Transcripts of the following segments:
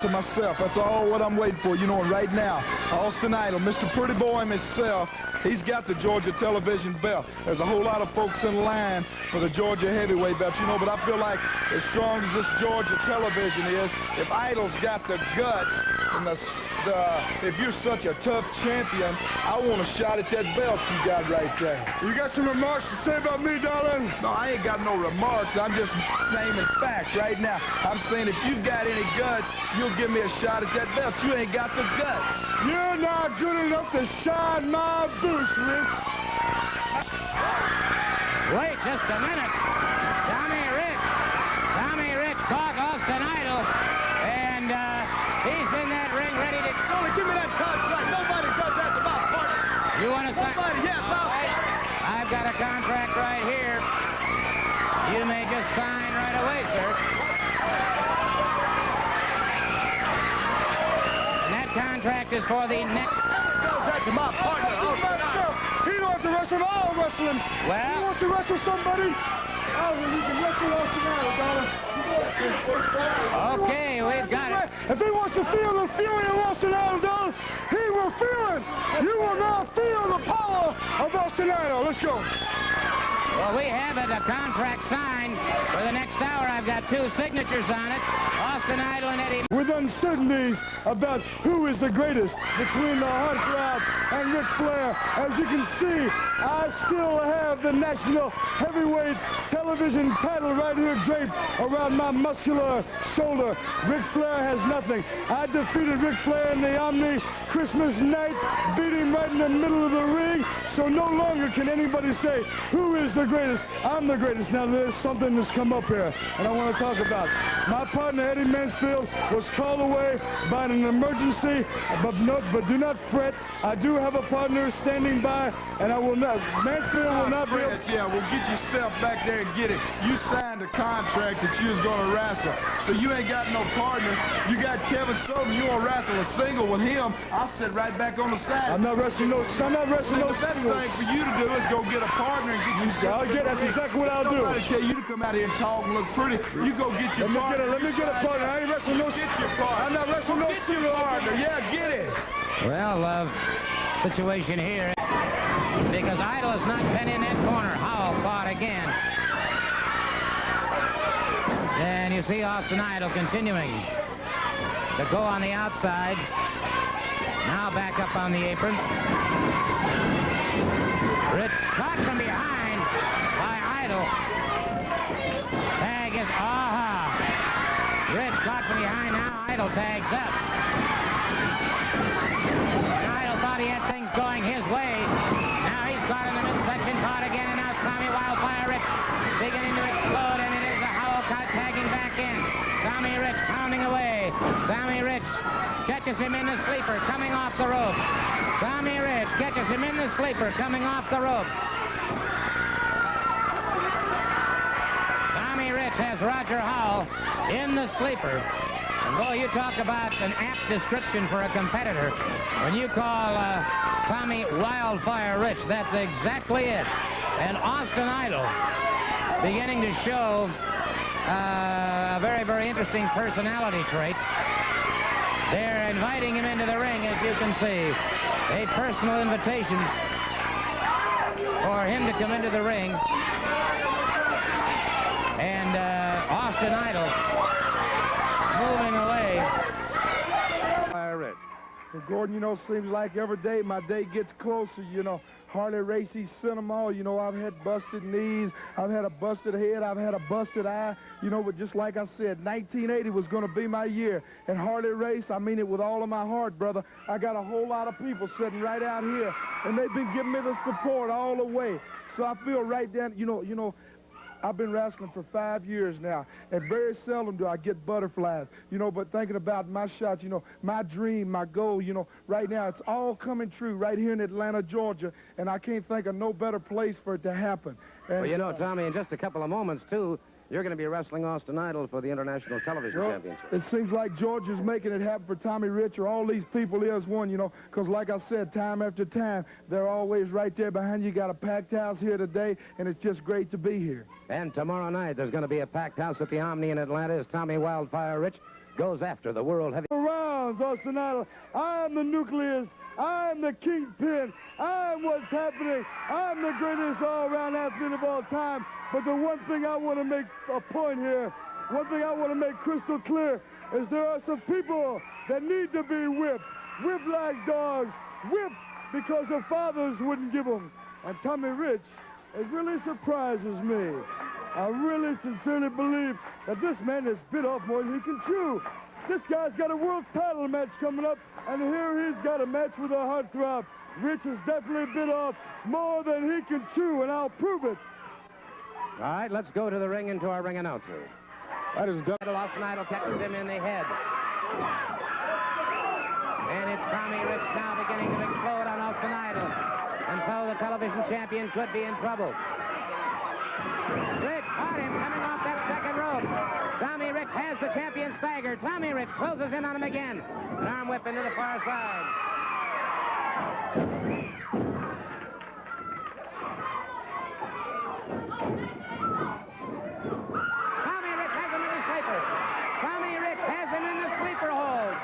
to myself. That's all what I'm waiting for. You know, and right now, Austin Idol, Mr. Pretty Boy himself, he's got the Georgia television belt. There's a whole lot of folks in line for the Georgia heavyweight belt, you know, but I feel like as strong as this Georgia television is, if Idol's got the guts and if you're such a tough champion, I want a shot at that belt you got right there. You got some remarks to say about me, darling? No, I ain't got no remarks. I'm just naming facts right now. I'm saying if you've got any guts, you'll give me a shot at that belt. You ain't got the guts. You're not good enough to shine my boots, Rich. Wait just a minute. Tommy Rich caught Austin Idol, and he's in that ring ready to... Give me that contract. Nobody does that to my partner. You want to sign? Nobody, yes, I've got a contract right here. You may just sign right away, sir. And that contract is for the next... Contract to my partner. He don't have to wrestle. I'll wrestle him. Well... He wants to wrestle somebody. Oh, well, you can wrestle Austin Idol, darling. Okay, we've got it. If he wants to feel the fury of Austin Idol, darling, he will feel it. You will not feel the power of Austin Idol. Let's go. Well, we have it, a contract signed for the next hour. I've got 2 signatures on it. Austin Idol and Eddie. With uncertainties about who is the greatest between the Heartthrob and Ric Flair, as you can see, I still have the national heavyweight television title right here draped around my muscular shoulder. Ric Flair has nothing. I defeated Ric Flair in the Omni Christmas night, beat him right in the middle of the ring, so no longer can anybody say who is the greatest. I'm the greatest. Now there's something that's come up here, and I want to talk about. My partner Eddie Mansfield was called away by an emergency, but do not fret. I do have a partner standing by, and I will not. Mansfield will not be. Yeah, well, get yourself back there and get it. You signed a contract that you was going to wrestle, so you ain't got no partner. You got Kevin Sullivan. You want to wrestle a single with him? I'll sit right back on the side. I'm not wrestling no. I'm not wrestling no. The best thing for you to do is go get a partner and get you. I'll get. That's exactly what I'll do. Nobody tell you to come out here and talk and look pretty. You go get your partner. Let me get a partner. I ain't wrestling no. Get your partner. I'm not wrestling no. Get your partner. Yeah, get it. Well, situation here, because Idol is not been in that corner. Howell caught again. And you see Austin Idol continuing to go on the outside. Now back up on the apron. Rich caught from behind by Idol. Tag is, Rich caught from behind, now Idol tags up. And Idol thought he had things going his way. Now he's caught in the midsection, caught again, and now Tommy Wildfire Rich beginning to explode, and it is a Howell caught tagging back in. Tommy Rich pounding away. Tommy Rich catches him in the sleeper, coming off the ropes. Tommy Rich catches him in the sleeper, coming off the ropes. Tommy Rich has Roger Howell in the sleeper. And boy, you talk about an apt description for a competitor. When you call Tommy Wildfire Rich, that's exactly it. And Austin Idol beginning to show a very, very interesting personality trait. They're inviting him into the ring, as you can see. A personal invitation for him to come into the ring. And Austin Idol moving away. Well, Gordon, you know, seems like every day my day gets closer, you know. Harley Racy sent them all. You know, I've had busted knees, I've had a busted head, I've had a busted eye. You know, but just like I said, 1980 was going to be my year. And Harley Race, I mean it with all of my heart, brother. I got a whole lot of people sitting right out here, and they've been giving me the support all the way. So I feel right down, you know, I've been wrestling for 5 years now, and very seldom do I get butterflies, you know, but thinking about my shots, you know, my dream, my goal, you know, right now, it's all coming true right here in Atlanta, Georgia, and I can't think of no better place for it to happen. And, well, you know, Tommy, in just a couple of moments, too, you're going to be wrestling Austin Idol for the International Television Championship. It seems like Georgia's making it happen for Tommy Rich or all these people is one, you know, because like I said, time after time, they're always right there behind you. Got a packed house here today, and it's just great to be here. And tomorrow night, there's going to be a packed house at the Omni in Atlanta as Tommy Wildfire Rich goes after the world heavy. Rounds, Austin Idol. I'm the nucleus. I'm the kingpin. I'm what's happening. I'm the greatest all-around athlete of all time. But the one thing I want to make a point here, one thing I want to make crystal clear, is there are some people that need to be whipped. Whipped like dogs. Whipped because their fathers wouldn't give them. And Tommy Rich, it really surprises me. I really sincerely believe that this man has bit off more than he can chew. This guy's got a world title match coming up, and here he's got a match with a heartthrob. Rich has definitely bit off more than he can chew, and I'll prove it. All right, let's go to the ring and to our ring announcer. That is done. Austin Idol catches him in the head. And it's Tommy Rich now beginning to explode on Austin Idol. And so the television champion could be in trouble. Rich caught him coming off that second rope. Tommy Rich has the champion staggered. Tommy Rich closes in on him again. An arm whip into the far side. Tommy Rich has him in the sleeper. Tommy Rich has him in the sleeper hold.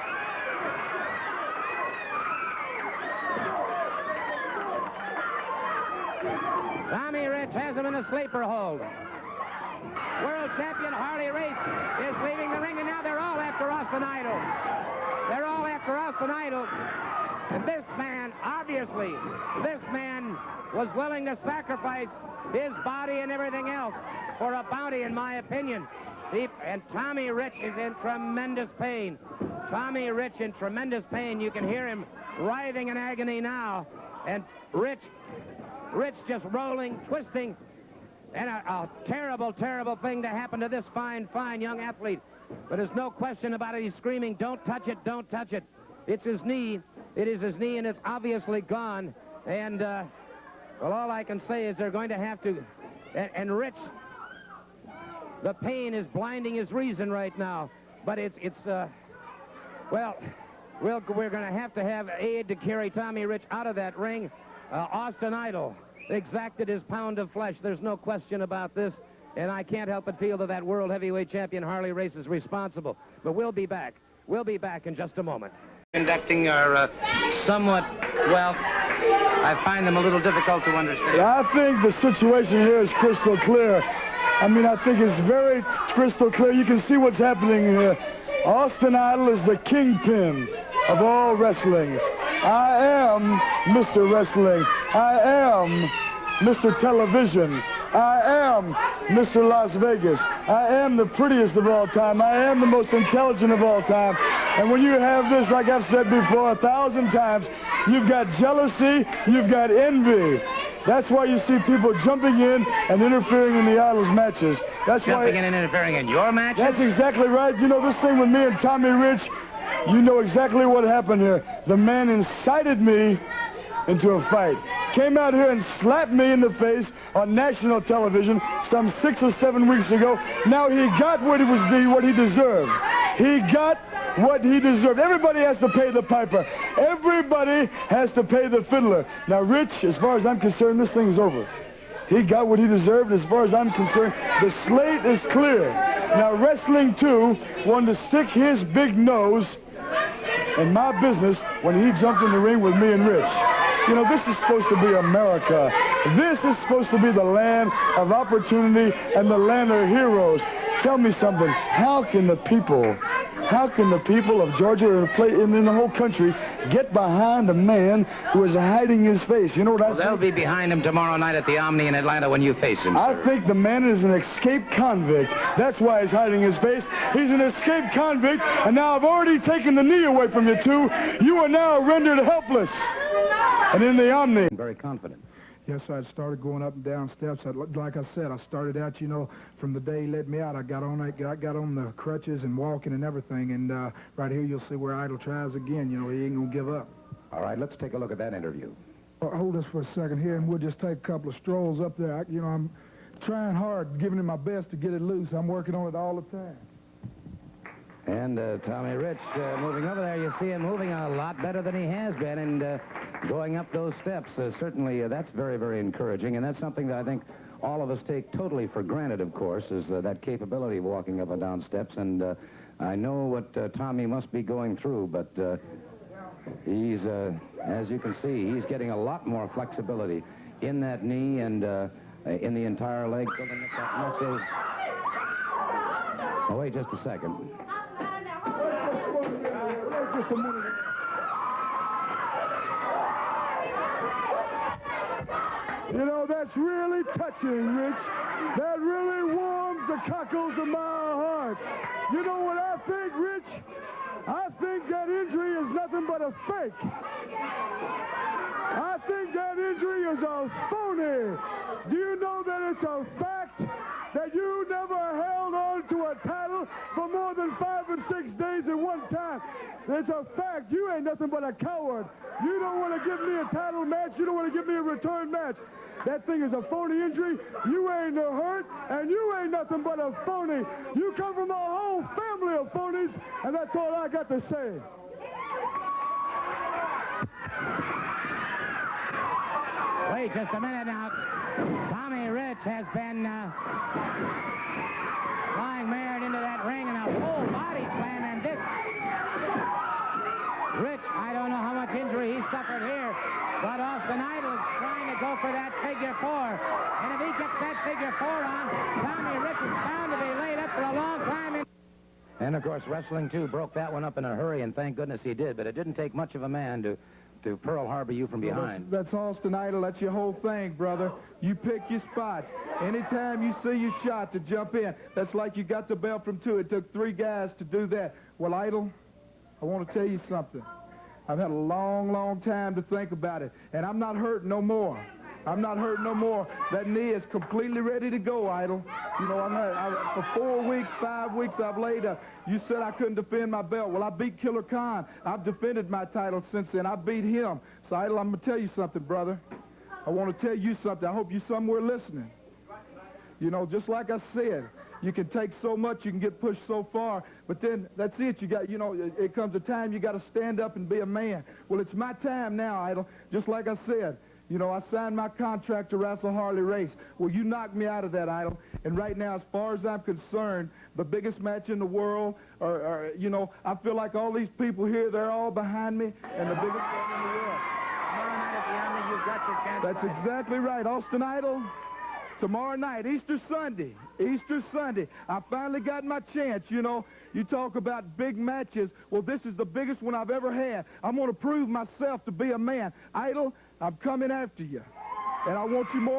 Tommy Rich has him in the sleeper hold. World champion Harley Race is leaving the ring, and now they're all after Austin Idol. They're all after Austin Idol. And this man, obviously, this man was willing to sacrifice his body and everything else for a bounty, in my opinion. And Tommy Rich is in tremendous pain. Tommy Rich in tremendous pain. You can hear him writhing in agony now. And Rich just rolling, twisting, and a terrible, terrible thing to happen to this fine, fine young athlete. But there's no question about it. He's screaming, don't touch it, don't touch it. It's his knee. It is his knee, and it's obviously gone. And, well, all I can say is they're going to have to... And Rich, the pain is blinding his reason right now. But well, we're going to have aid to carry Tommy Rich out of that ring. Austin Idol exacted his pound of flesh. There's no question about this. And I can't help but feel that world heavyweight champion Harley Race is responsible. But we'll be back. We'll be back in just a moment. Conducting are somewhat, well, I find them a little difficult to understand. I think the situation here is crystal clear. I mean, I think it's very crystal clear. You can see what's happening here. Austin Idol is the kingpin of all wrestling. I am Mr. Wrestling. I am Mr. Television. I am Mr. Las Vegas. I am the prettiest of all time. I am the most intelligent of all time. And when you have this, like I've said before 1,000 times, you've got jealousy, you've got envy. That's why you see people jumping in and interfering in the Idol's matches. That's jumping in and interfering in your matches? That's exactly right. You know, this thing with me and Tommy Rich, you know exactly what happened here. The man incited me into a fight. Came out here and slapped me in the face on national television some 6 or 7 weeks ago. Now he got what he deserved. He got what he deserved. Everybody has to pay the piper. Everybody has to pay the fiddler. Now, Rich, as far as I'm concerned, this thing's over. He got what he deserved. As far as I'm concerned, the slate is clear. Now, Wrestling 2 wanted to stick his big nose in my business when he jumped in the ring with me and Rich. You know, this is supposed to be America. This is supposed to be the land of opportunity and the land of heroes. Tell me something. How can the people of Georgia and in the whole country get behind a man who is hiding his face? You know what I think? They'll be behind him tomorrow night at the Omni in Atlanta when you face him, I sir. think the man is an escaped convict. That's why he's hiding his face. He's an escaped convict, and now I've already taken the knee away from you two. You are now rendered helpless. And in the Omni. Very confident. Yes, I started going up and down steps. Like I said, I started out, you know, from the day he let me out. I got on the crutches and walking and everything. And right here, you'll see where Idol tries again. You know, he ain't gonna give up. All right, let's take a look at that interview. Hold this for a second here, and we'll just take a couple of strolls up there. You know, I'm trying hard, giving it my best to get it loose. I'm working on it all the time. And Tommy Rich moving over there. You see him moving a lot better than he has been, and going up those steps. Certainly, that's very, very encouraging, and that's something that I think all of us take totally for granted, of course, is that capability of walking up and down steps. And I know what Tommy must be going through, but he's, as you can see, he's getting a lot more flexibility in that knee and in the entire leg, building up that muscle. Oh, wait just a second. Just a minute. You know, that's really touching, Rich. That really warms the cockles of my heart. You know what I think, Rich? I think that injury is nothing but a fake. I think that injury is a phony. Do you know that it's a fact that you never held on to a title for more than 5 or 6 days at one time? It's a fact. You ain't nothing but a coward. You don't want to give me a title match. You don't want to give me a return match. That thing is a phony injury. You ain't no hurt, and you ain't nothing but a phony. You come from a whole family of phonies, and that's all I got to say. Wait just a minute now. Tommy Rich has been flying Maynard into that ring and a full body slam, and this... Rich, I don't know how much injury he suffered here, but Austin Idol is trying to go for that figure 4. And if he gets that figure 4 on, Tommy Rich is bound to be laid up for a long time. And, of course, wrestling, too, broke that one up in a hurry, and thank goodness he did. But it didn't take much of a man to Pearl Harbor you from behind. That's Austin Idol. That's your whole thing, brother. You pick your spots. Anytime you see your shot to jump in, that's like you got the belt from 2. It took 3 guys to do that. Well, Idol, I want to tell you something. I've had a long, long time to think about it, and I'm not hurt no more. I'm not hurt no more. That knee is completely ready to go, Idol. You know, for 4 weeks, 5 weeks, I've laid up. You said I couldn't defend my belt. Well, I beat Killer Khan. I've defended my title since then. I beat him. So, Idol, I'm going to tell you something, brother. I want to tell you something. I hope you're somewhere listening. You know, just like I said, you can take so much, you can get pushed so far, but then that's it. You got, you know, it comes a time you got to stand up and be a man. Well, it's my time now, Idol. Just like I said, you know, I signed my contract to wrestle Harley Race. Well, you knocked me out of that, Idol. And right now, as far as I'm concerned, the biggest match in the world, or you know, I feel like all these people here, they're all behind me, and the biggest one in the world. Tomorrow night at the Omni, you've got your chance. That's exactly right, Austin Idol. Tomorrow night, Easter Sunday, I finally got my chance, you know. You talk about big matches. Well, this is the biggest one I've ever had. I'm going to prove myself to be a man. Idol, I'm coming after you. And I want you more